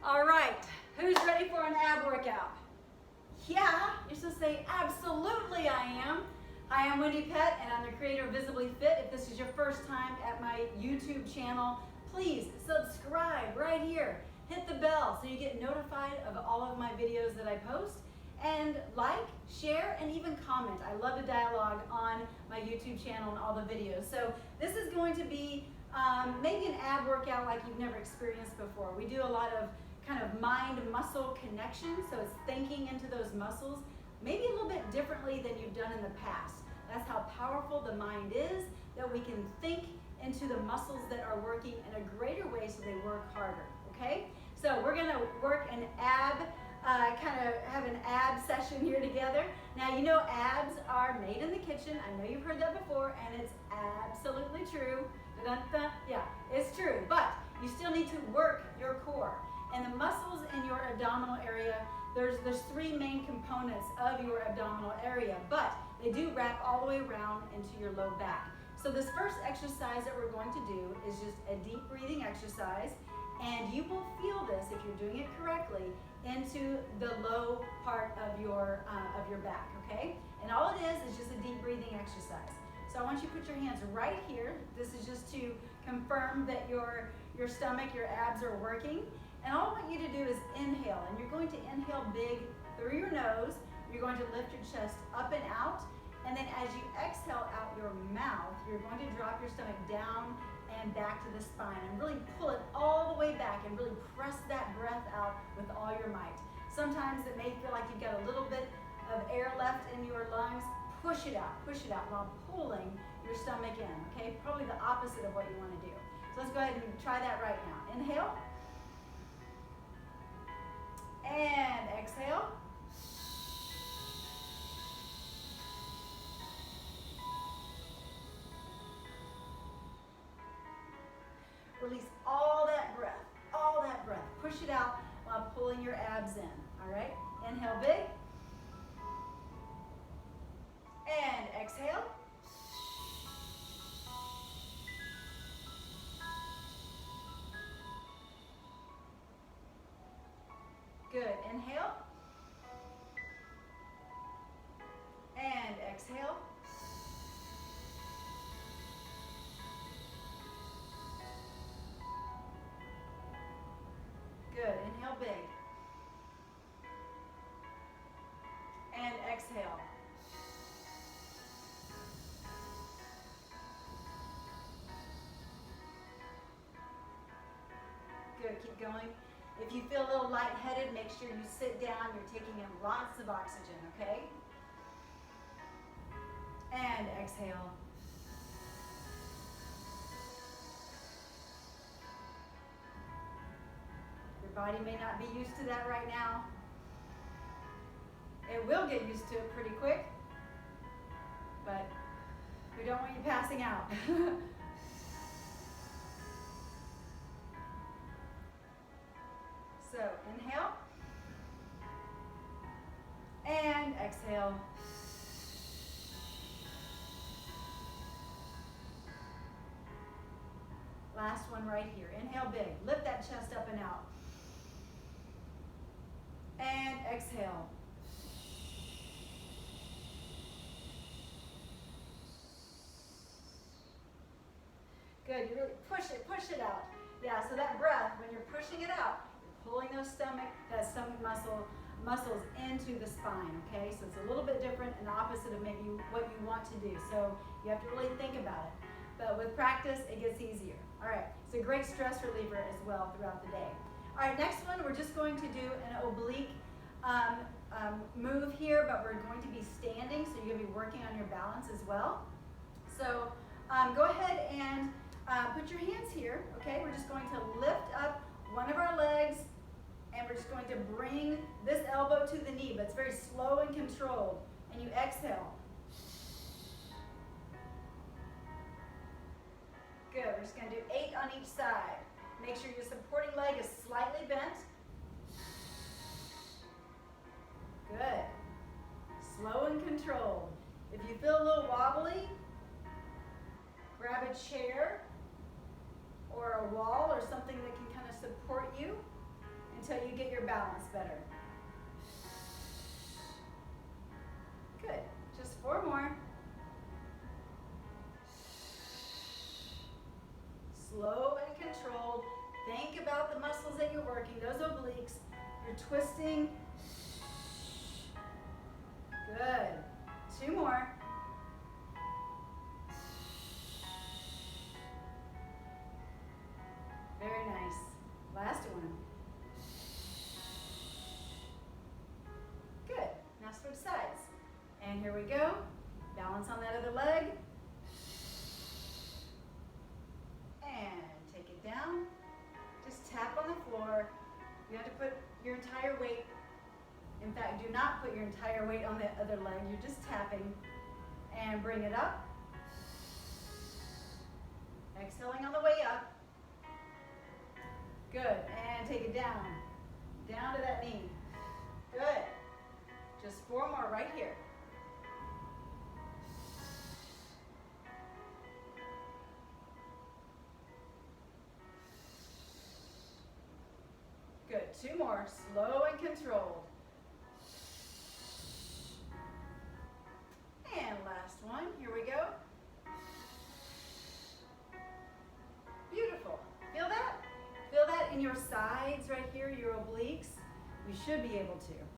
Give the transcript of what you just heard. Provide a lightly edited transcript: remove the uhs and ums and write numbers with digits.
All right, who's ready for an ab workout? Yeah, you're supposed to say, absolutely I am. Hi, I'm Wendie Pett, and I'm the creator of Visibly Fit. If this is your first time at my YouTube channel, please subscribe right here. Hit the bell so you get notified of all of my videos that I post. And like, share, and even comment. I love to dialogue on my YouTube channel and all the videos. So this is going to be maybe an ab workout like you've never experienced before. We do a lot of kind of mind-muscle connection, so it's thinking into those muscles, maybe a little bit differently than you've done in the past. That's how powerful the mind is, that we can think into the muscles that are working in a greater way so they work harder, okay? So we're gonna work an ab, kind of have an ab session here together. Now you know abs are made in the kitchen. I know you've heard that before, and it's absolutely true. Dun-dun-dun. Yeah, it's true, but you still need to work your core. And the muscles in your abdominal area, there's three main components of your abdominal area, but they do wrap all the way around into your low back. So this first exercise that we're going to do is just a deep breathing exercise, and you will feel this, if you're doing it correctly, into the low part of your back, okay? And all it is just a deep breathing exercise. So I want you to put your hands right here. This is just to confirm that your stomach, your abs are working. And all I want you to do is inhale, and you're going to inhale big through your nose. You're going to lift your chest up and out, and then as you exhale out your mouth, you're going to drop your stomach down and back to the spine, and really pull it all the way back, and really press that breath out with all your might. Sometimes it may feel like you've got a little bit of air left in your lungs. Push it out while pulling your stomach in, okay? Probably the opposite of what you want to do. So let's go ahead and try that right now. Inhale. And exhale. Release all that breath, all that breath. Push it out while pulling your abs in, all right? Inhale big. And exhale. Good. Inhale. And exhale. Good. Inhale big. And exhale. Good. Keep going. If you feel a little lightheaded, make sure you sit down. You're taking in lots of oxygen, okay? And exhale. Your body may not be used to that right now. It will get used to it pretty quick, but we don't want you passing out. So inhale and exhale. Last one right here. Inhale big. Lift that chest up and out. And exhale. Good. You really push it out. Yeah, so that breath, when you're pushing it out, pulling that stomach muscles into the spine, okay? So it's a little bit different and opposite of maybe what you want to do. So you have to really think about it. But with practice, it gets easier. All right, it's a great stress reliever as well throughout the day. All right, next one, we're just going to do an oblique move here, but we're going to be standing, so you're gonna be working on your balance as well. So go ahead and put your hands here, okay? We're just going to lift up one of our legs, and we're just going to bring this elbow to the knee, but it's very slow and controlled. And you exhale. Good, we're just gonna do 8 on each side. Make sure your supporting leg is slightly bent. Good. Slow and controlled. If you feel a little wobbly, grab a chair or a wall or something that can kind of support you until you get your balance better. Good. Just 4 more. Slow and controlled. Think about the muscles that you're working, those obliques. You're twisting. Good. 2 more. Very nice. Last one. Good. Now switch sides. And here we go. Balance on that other leg. And take it down. Just tap on the floor. You have to put your entire weight. In fact, do not put your entire weight on the other leg. You're just tapping. And bring it up. Exhaling on the way up. Good. And take it down. Down to that knee. Good. Just 4 more right here. Good. 2 more. Slow and controlled. And last one. Here we go. Beautiful. Feel that? Feel that in your sides right here, your obliques? You should be able to.